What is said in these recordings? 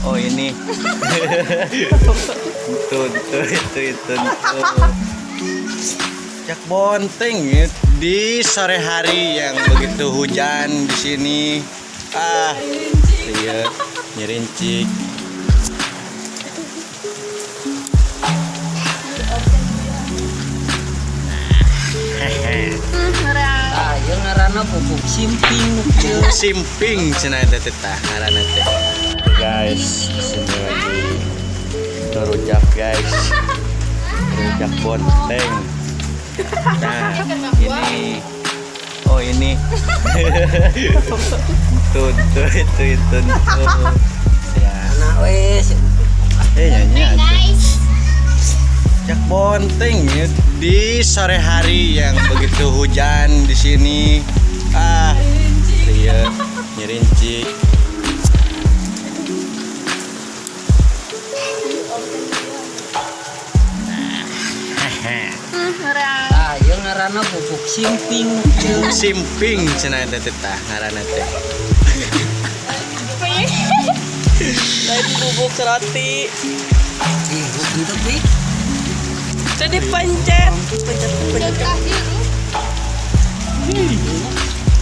Oh ini. Itu. Jak Bonteng di sore hari yang begitu hujan di sini. Iya, nyerincik. Yang ngaranna pupuk simping. Simping cenah eta teh ngaranna teh. Guys, sini lagi ngerujak guys. Rujak Bonteng. Nah, ini. Oh ini. Itu. Ya. Anak wes. Nyanyi. Jak Bonteng di sore hari yang begitu hujan di sini. Iya, nyerincik. Yang ngaranna pupuk simping. Simping cenah eta teh ngaranna teh. Lain bubuk roti. Untuk nih. Jadi pencet.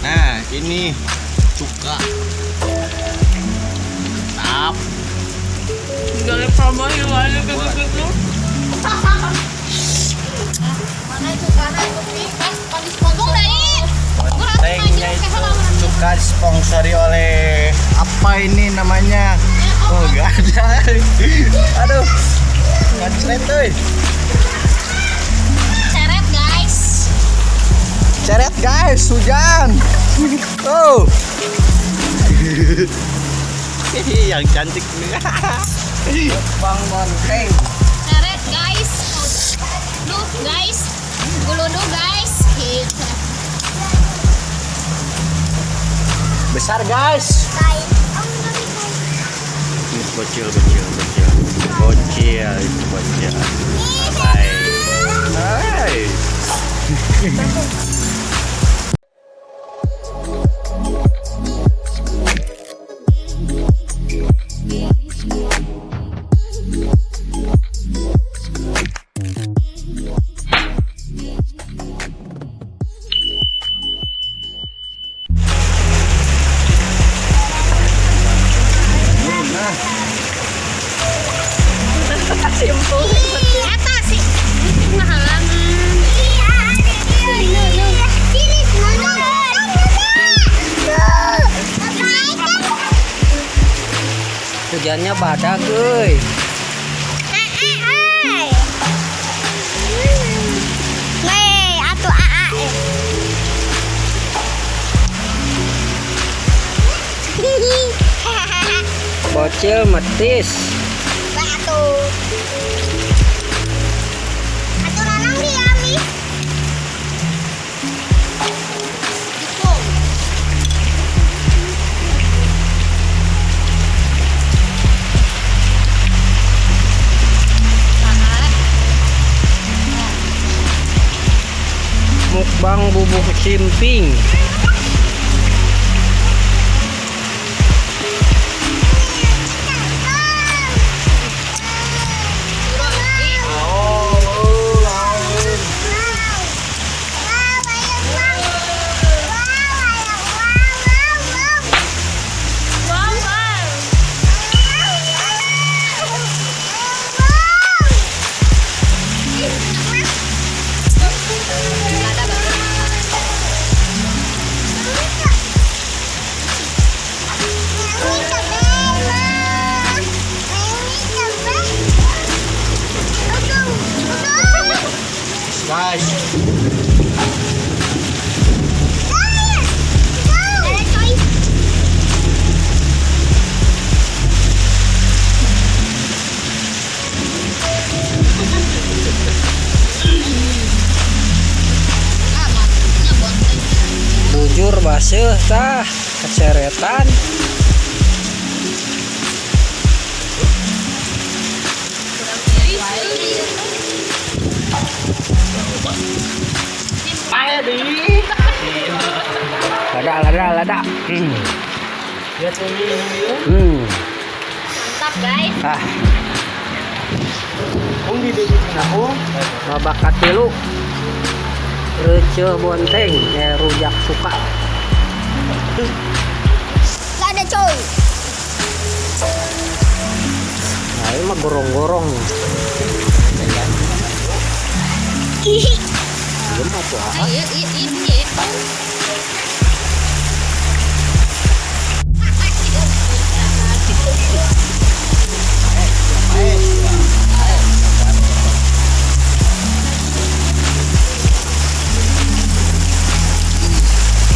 Nah, ini cuka. Tap. Jangan promo yang lain gitu. Mana itu karena itu pas disponsor dari Bontengnya itu cuka disponsori oleh apa ini namanya? Oh, gak ada. Aduh. Ngacret euy. Ceret guys, hujan. Oh. Yang cantik nih. Bang Bonteng. seret guys, duh guys, guludu guys, gitu. Besar guys. Ini bocil. Bocil itu bocil. Hai. Simpel. Eta sih, halaman. Hujannya badak euy. Bocil metis. Mukbang bubuk simping. Guys. Bujur baseuh tah keceretan. Lada. Lihat ini. Hmm. Mantap guys. Ah, Kung dididikin ako, mabakat tilu. Receh bonteng, rujak suka. Gak ada coy. Nah, ini mah gorong-gorong. Ih, Belum apa ah. iya.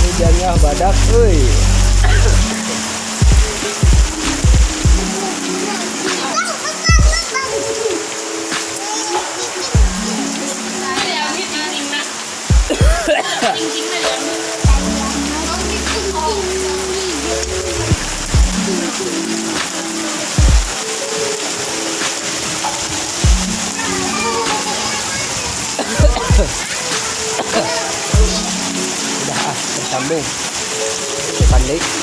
Hujannya badak, euy. Udah tersambung. Pandai.